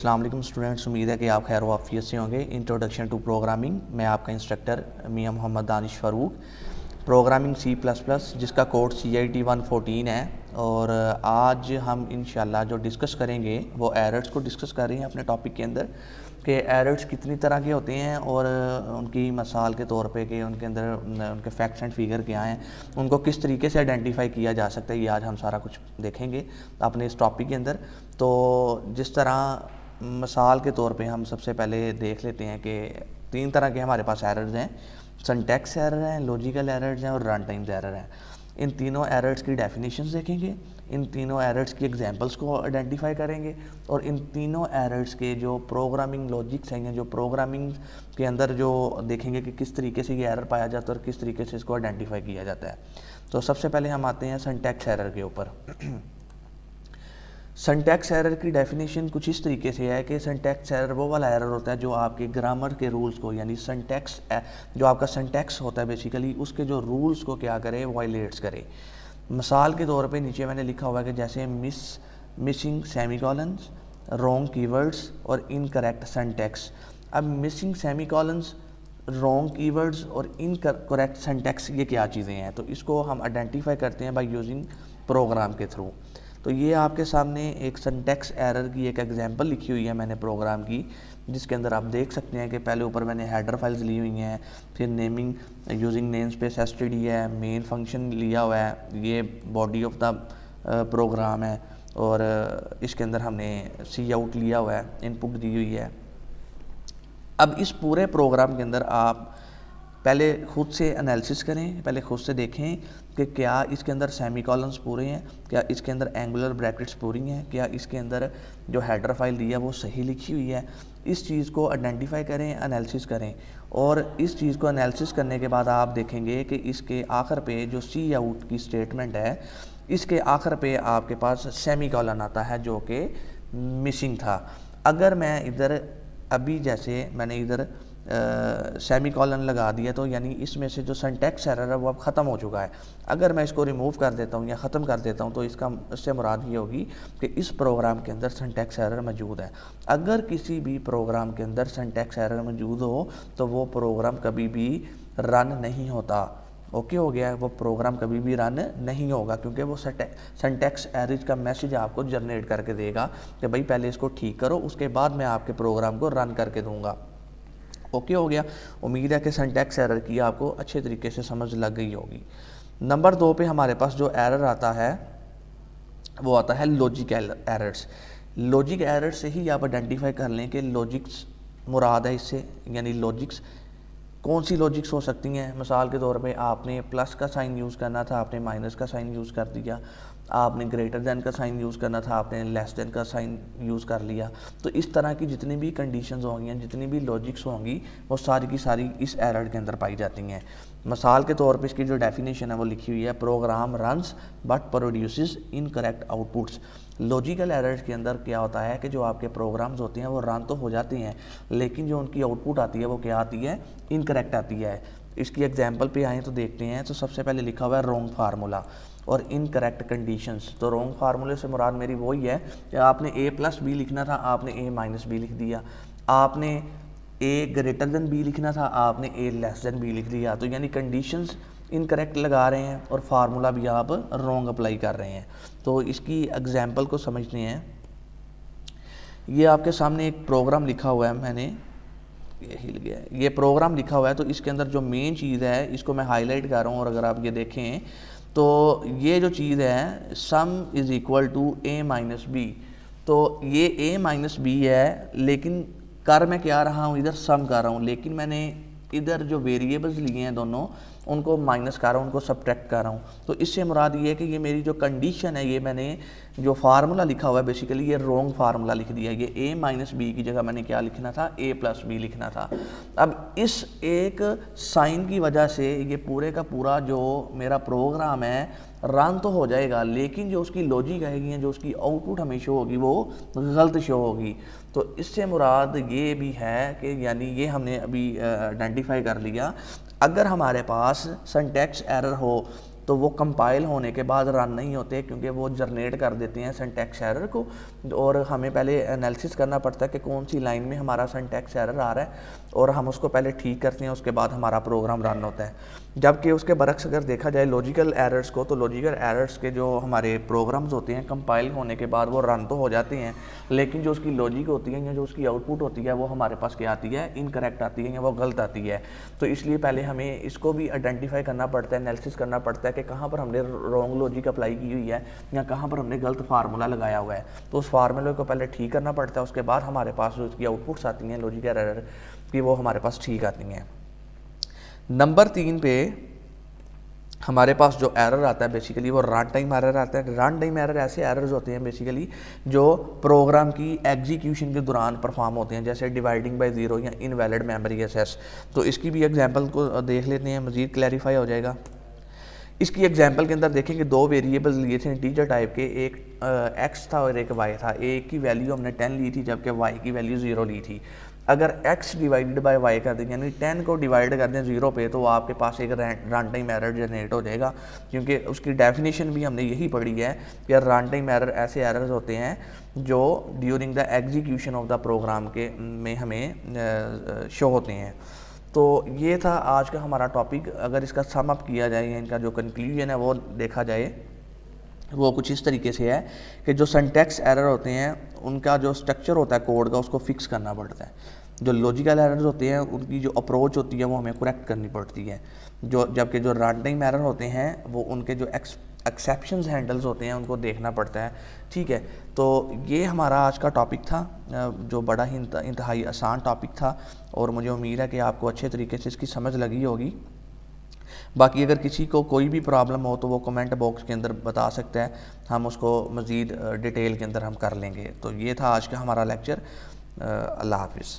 अस्सलाम वालेकुम स्टूडेंट्स, उम्मीद है कि आप खैर वाफियत से होंगे। इंट्रोडक्शन टू प्रोग्रामिंग, मैं आपका instructor Mian Muhammad Danish Farooq. Programming C plus plus जिसका कोड CIT 114 है। और आज हम इंशाल्लाह जो डिस्कस करेंगे वो एरर्स को डिस्कस कर रहे हैं अपने टॉपिक के अंदर कि एरर्स कितनी तरह के होते हैं और उनकी मिसाल के तौर पे कि उनके अंदर उनके फैक्ट्स एंड फिगर क्या हैं, उनको किस तरीके से आइडेंटिफाई किया जा सकता है। ये आज हम सारा कुछ देखेंगे अपने इस टॉपिक के अंदर। तो जिस तरह मिसाल के तौर पे हम सबसे पहले देख लेते हैं कि तीन तरह के हमारे पास एरर्स हैं। सिंटैक्स एरर हैं, लॉजिकल एरर्स हैं और रन टाइम्स एरर हैं। इन तीनों एरर्स की डेफिनेशंस देखेंगे, इन तीनों एरर्स की एग्जांपल्स को आइडेंटिफाई करेंगे और इन तीनों एरर्स के जो प्रोग्रामिंग लॉजिक्स हैं, जो प्रोग्रामिंग के अंदर जो देखेंगे कि किस तरीके से ये एरर पाया जाता है और किस तरीके से इसको आइडेंटिफाई किया जाता है। तो सबसे पहले हम आते हैं सिंटैक्स एरर के ऊपर। सिंटैक्स एरर की डेफिनेशन कुछ इस तरीके से है कि सिंटैक्स एरर वो वाला एरर होता है जो आपके ग्रामर के रूल्स को, यानी सिंटैक्स जो आपका सिंटैक्स होता है बेसिकली उसके जो रूल्स को क्या करे, वायलेट्स करे। मिसाल के तौर पे नीचे मैंने लिखा हुआ है कि जैसे मिसिंग सेमीकोलंस, रॉन्ग कीवर्ड्स और इनकरेक्ट सिंटैक्स। अब मिसिंग सेमीकोलंस, रॉन्ग कीवर्ड्स और इनकरेक्ट सिंटैक्स ये क्या चीज़ें हैं, तो इसको हम आइडेंटिफाई करते हैं बाय यूजिंग प्रोग्राम के थ्रू। तो ये आपके सामने एक सिंटैक्स एरर की एक एग्जांपल लिखी हुई है मैंने प्रोग्राम की, जिसके अंदर आप देख सकते हैं कि पहले ऊपर मैंने हेडर फाइल्स ली हुई हैं, फिर naming using name space std है, मेन फंक्शन लिया हुआ है, ये बॉडी ऑफ द प्रोग्राम है और इसके अंदर हमने सी आउट लिया हुआ है, इनपुट दी हुई है। अब इस पूरे प्रोग्राम के अंदर आप पहले खुद से एनालिसिस करें, पहले खुद से देखें कि क्या इसके अंदर सेमीकोलंस पूरे हैं, क्या इसके अंदर एंगुलर ब्रैकेट्स पूरी हैं, क्या इसके अंदर जो हेडर फाइल दी है वो सही लिखी हुई है। इस चीज़ को आइडेंटिफाई करें, एनालिसिस करें और इस चीज़ को एनालिसिस करने के बाद आप देखेंगे कि इसके आखिर पे जो सी आउट की स्टेटमेंट है, इसके आखिर पे आपके पास सेमीकोलन आता है जो कि मिसिंग था। अगर मैं इधर अभी जैसे मैंने इधर सेमीकोलन लगा दिया तो यानी इसमें से जो सिंटैक्स एरर है वो अब ख़त्म हो चुका है। अगर मैं इसको रिमूव कर देता हूँ या ख़त्म कर देता हूँ तो इससे मुराद ये होगी कि इस प्रोग्राम के अंदर सिंटैक्स एरर मौजूद है। अगर किसी भी प्रोग्राम के अंदर सिंटैक्स एरर मौजूद हो तो वो प्रोग्राम कभी भी रन नहीं होता। ओके हो गया, वो प्रोग्राम कभी भी रन नहीं होगा क्योंकि वो सिंटैक्स एरर का मैसेज आपको जनरेट करके देगा कि भाई पहले इसको ठीक करो, उसके बाद मैं आपके प्रोग्राम को रन करके दूंगा। ओके हो गया। उम्मीद है कि सिंटैक्स एरर की आपको अच्छे तरीके से समझ लग गई होगी। नंबर 2 पे हमारे पास जो एरर आता है वो आता है लॉजिकल एरर्स। लॉजिक एरर से ही आप आइडेंटिफाई कर लें कि लॉजिक्स मुराद है इससे, यानी लॉजिक्स कौन सी लॉजिक्स हो सकती हैं। मिसाल के तौर पे आपने प्लस का साइन यूज़ करना था, आपने माइनस का साइन यूज़ कर दिया। आपने ग्रेटर दैन का साइन यूज़ करना था, आपने लेस दैन का साइन यूज़ कर लिया। तो इस तरह की जितनी भी कंडीशंस होंगी, जितनी भी लॉजिक्स होंगी, वो सारी की सारी इस एरर के अंदर पाई जाती हैं। मिसाल के तौर पे इसकी जो डेफिनेशन है वो लिखी हुई है, program runs but produces incorrect outputs. Logical errors के अंदर क्या होता है कि जो आपके प्रोग्राम्स होते हैं वो रन तो हो जाते हैं, लेकिन जो उनकी आउटपुट आती है वो क्या आती है, इनकरेक्ट आती है। इसकी एग्जांपल पे आए तो देखते हैं। तो सबसे पहले लिखा हुआ है रॉन्ग फार्मूला और इनकरेक्ट कंडीशंस। तो रॉन्ग फार्मूले से मुराद मेरी वही है कि आपने a+b लिखना था, आपने a-b लिख दिया। आपने a ग्रेटर देन b लिखना था, आपने a लेस देन b लिख दिया। तो यानी कंडीशंस इनकरेक्ट लगा रहे हैं और फार्मूला भी आप रॉन्ग अप्लाई कर रहे हैं। तो इसकी एग्जांपल को समझते हैं। ये आपके सामने एक प्रोग्राम लिखा हुआ है, मैंने ये हिल गया है, ये प्रोग्राम लिखा हुआ है। तो इसके अंदर जो मेन चीज़ है इसको मैं हाईलाइट कर रहा हूँ और अगर आप ये देखें तो ये जो चीज़ है सम इज़ इक्वल टू a-b। तो ये a-b है, लेकिन कर मैं क्या रहा हूँ, इधर सम कर रहा हूँ, लेकिन मैंने इधर जो वेरिएबल्स लिए हैं दोनों उनको माइनस कर रहा हूँ, उनको सब्ट्रैक्ट कर रहा हूँ। तो इससे मुराद ये है कि ये मेरी जो कंडीशन है, ये मैंने जो फार्मूला लिखा हुआ है बेसिकली ये रॉन्ग फार्मूला लिख दिया। ये a-b की जगह मैंने क्या लिखना था, a+b लिखना था। अब इस एक साइन की वजह से ये पूरे का पूरा जो मेरा प्रोग्राम है रन तो हो जाएगा, लेकिन जो उसकी लॉजिक आएगी, जो उसकी आउटपुट हमें शो होगी वो गलत शो होगी। तो इससे मुराद ये भी है कि यानी ये हमने अभी आइडेंटिफाई कर लिया, अगर हमारे पास सिंटैक्स एरर हो तो वो कंपाइल होने के बाद रन नहीं होते, क्योंकि वो जनरेट कर देते हैं सिंटैक्स एरर को, और हमें पहले एनालिसिस करना पड़ता है कि कौन सी लाइन में हमारा सिंटैक्स एरर आ रहा है, और हम उसको पहले ठीक करते हैं, उसके बाद हमारा प्रोग्राम रन होता है। जबकि उसके बरक्स अगर देखा जाए लॉजिकल एरर्स को, तो लॉजिकल एरर्स के जो हमारे प्रोग्राम्स होते हैं कंपाइल होने के बाद वो रन तो हो जाते हैं, लेकिन जो उसकी लॉजिक होती है या जो उसकी आउटपुट होती है वो हमारे पास क्या आती है, इनकरेक्ट आती है या वो गलत आती है। तो इसलिए पहले हमें इसको भी आइडेंटिफाई करना पड़ता है, एनालिसिस करना पड़ता है कि कहाँ पर हमने रॉन्ग लॉजिक अप्लाई की हुई है या कहाँ पर हमने गलत फार्मूला लगाया हुआ है। तो उस फार्मूले को पहले ठीक करना पड़ता है, उसके बाद हमारे पास उसकी आउटपुट्स आती हैं लॉजिकल एरर की, वो हमारे पास ठीक आती हैं। नंबर 3 पे हमारे पास जो एरर आता है बेसिकली वो रन टाइम एरर आता है। रन टाइम एरर ऐसे एरर्स होते हैं बेसिकली जो प्रोग्राम की एग्जीक्यूशन के दौरान परफॉर्म होते हैं, जैसे डिवाइडिंग बाय ज़ीरो या इनवैलिड मेमोरी एक्सेस। तो इसकी भी एग्जांपल को देख लेते हैं, मज़ीद क्लैरिफाई हो जाएगा। इसकी एग्जांपल के अंदर देखेंगे 2 वेरिएबल्स लिए थे इंटीजर टाइप के, एक एक्स था और एक वाई था। एक की वैल्यू हमने 10 ली थी जबकि वाई की वैल्यू 0 ली थी। अगर x डिवाइडेड बाय y कर दें, यानी 10 को डिवाइड कर दें 0 पे, तो आपके पास एक रन टाइम एरर जनरेट हो जाएगा, क्योंकि उसकी डेफिनेशन भी हमने यही पढ़ी है कि रन टाइम एरर ऐसे एरर्स होते हैं जो during the execution of the program के में हमें शो होते हैं। तो ये था आज का हमारा टॉपिक। अगर इसका सम अप किया जाए, इनका जो कंक्लूजन है वो देखा जाए, वो कुछ इस तरीके से है कि जो सिंटैक्स एरर होते हैं उनका जो स्ट्रक्चर होता है कोड का उसको फिक्स करना पड़ता है। जो लॉजिकल एरर्स होते हैं उनकी जो अप्रोच होती है वो हमें करेक्ट करनी पड़ती है। जबकि जो रन टाइम एरर होते हैं वो उनके जो एक्सेप्शंस हैंडल्स होते हैं उनको देखना पड़ता है। ठीक है, तो ये हमारा आज का टॉपिक था, जो बड़ा ही इंतहाई आसान टॉपिक था, और मुझे उम्मीद है कि आपको अच्छे तरीके से इसकी समझ लगी होगी। बाकी अगर किसी को कोई भी प्रॉब्लम हो तो वो कमेंट बॉक्स के अंदर बता सकता है, हम उसको मज़ीद डिटेल के अंदर हम कर लेंगे। तो ये था आज का हमारा लेक्चर। अल्लाह हाफिज़।